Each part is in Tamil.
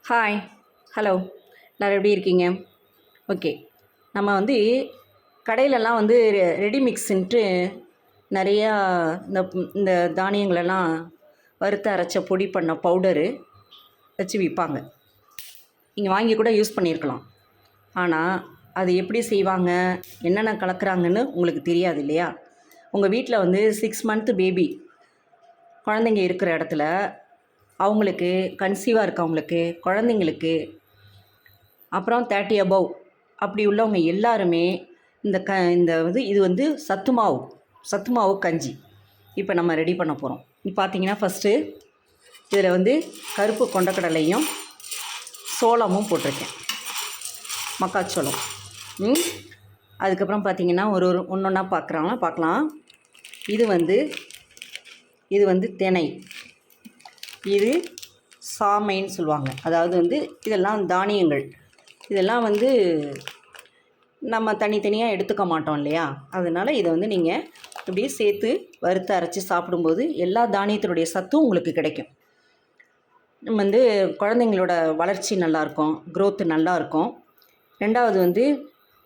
ஹாய் ஹலோ எல்லோரும் எப்படி இருக்கீங்க? ஓகே, நம்ம வந்து கடையிலலாம் வந்து ரெடி மிக்ஸுன்ட்டு நிறையா இந்த இந்த தானியங்களெல்லாம் வறுத்து அரைச்ச பொடி பண்ண பவுடரு வச்சு விற்பாங்க. நீங்கள் வாங்கி கூட யூஸ் பண்ணியிருக்கலாம். ஆனால் அது எப்படி செய்வாங்க, என்னென்ன கலக்கிறாங்கன்னு உங்களுக்கு தெரியாது இல்லையா? உங்கள் வீட்டில் வந்து 6 மந்த்து பேபி குழந்தைங்க இருக்கிற இடத்துல அவங்களுக்கு, கன்சீவாக இருக்கவங்களுக்கு, குழந்தைங்களுக்கு, அப்புறம் 30 அபவ் அப்படி உள்ளவங்க எல்லாருமே இந்த இது வந்து சத்து மாவு கஞ்சி இப்போ நம்ம ரெடி பண்ண போகிறோம். இப்போ பார்த்தீங்கன்னா ஃபஸ்ட்டு இதில் வந்து கருப்பு கொண்டக்கடலையும் சோளமும் போட்டிருக்கேன், மக்காச்சோளம். அதுக்கப்புறம் பார்த்திங்கன்னா ஒன்றா பார்க்கலாம். இது வந்து தினை, இது சாமைன்னு சொல்லுவாங்க. அதாவது வந்து இதெல்லாம் தானியங்கள். இதெல்லாம் வந்து நம்ம தனித்தனியாக எடுத்துக்க மாட்டோம் இல்லையா? அதனால் இதை வந்து நீங்கள் இப்படியே சேர்த்து வறுத்து அரைச்சி சாப்பிடும்போது எல்லா தானியத்தினுடைய சத்தும் உங்களுக்கு கிடைக்கும். நம்ம வந்து குழந்தைங்களோட வளர்ச்சி நல்லாயிருக்கும், க்ரோத்து நல்லாயிருக்கும். ரெண்டாவது வந்து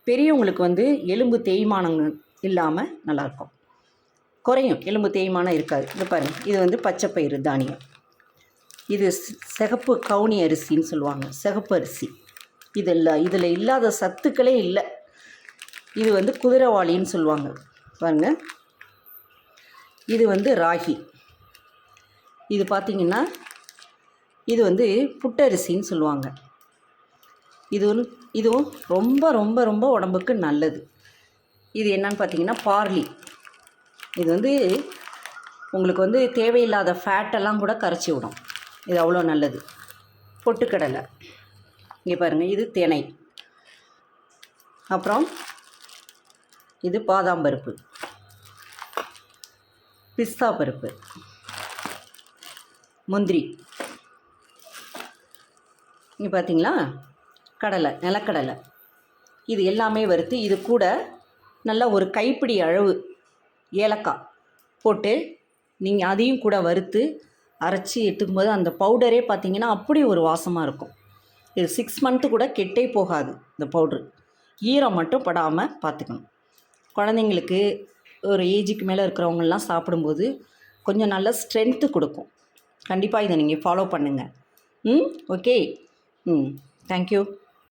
பெரியவங்களுக்கு வந்து எலும்பு தேய்மானங்கள் இல்லாமல் நல்லாயிருக்கும், குறையும், எலும்பு தேய்மானம் இருக்காது. இது பாருங்கள், இது வந்து பச்சைப்பயிறு தானியம். இது சிகப்பு கவுனி அரிசின்னு சொல்லுவாங்க, சிகப்பு அரிசி. இதில் இல்லாத சத்துக்களே இல்லை. இது வந்து குதிரைவாளின்னு சொல்லுவாங்க பாருங்க. இது வந்து ராகி. இது பார்த்திங்கன்னா இது வந்து புட்டரிசின்னு சொல்லுவாங்க. இதுவும் ரொம்ப ரொம்ப ரொம்ப உடம்புக்கு நல்லது. இது என்னன்னு பார்த்திங்கன்னா பார்லி. இது வந்து உங்களுக்கு வந்து தேவையில்லாத ஃபேட்டெல்லாம் கூட கரைச்சி விடும். இது அவ்வளோ நல்லது. பொட்டுக்கடலை, இங்கே பாருங்கள், இது தினை. அப்புறம் இது பாதாம் பருப்பு, பிஸ்தா பருப்பு, முந்திரி. இங்கே பார்த்தீங்களா, கடலை, நிலக்கடலை. இது எல்லாமே வறுத்து இது கூட நல்லா ஒரு கைப்பிடி அளவு ஏலக்காய் போட்டு நீங்கள் அதையும் கூட வறுத்து அரைச்சி எடுத்துக்கும்போது அந்த பவுடரே பார்த்திங்கன்னா அப்படி ஒரு வாசமாக இருக்கும். இது 6 மந்த்து கூட கெட்டே போகாது. இந்த பவுட்ரு ஈரம் மட்டும் படாமல் பார்த்துக்கணும். குழந்தைங்களுக்கு ஒரு ஏஜுக்கு மேலே இருக்கிறவங்கெல்லாம் சாப்பிடும்போது கொஞ்சம் நல்ல ஸ்ட்ரென்த்து கொடுக்கும். கண்டிப்பாக இதை நீங்கள் ஃபாலோ பண்ணுங்கள். ஓகே. தேங்க்யூ.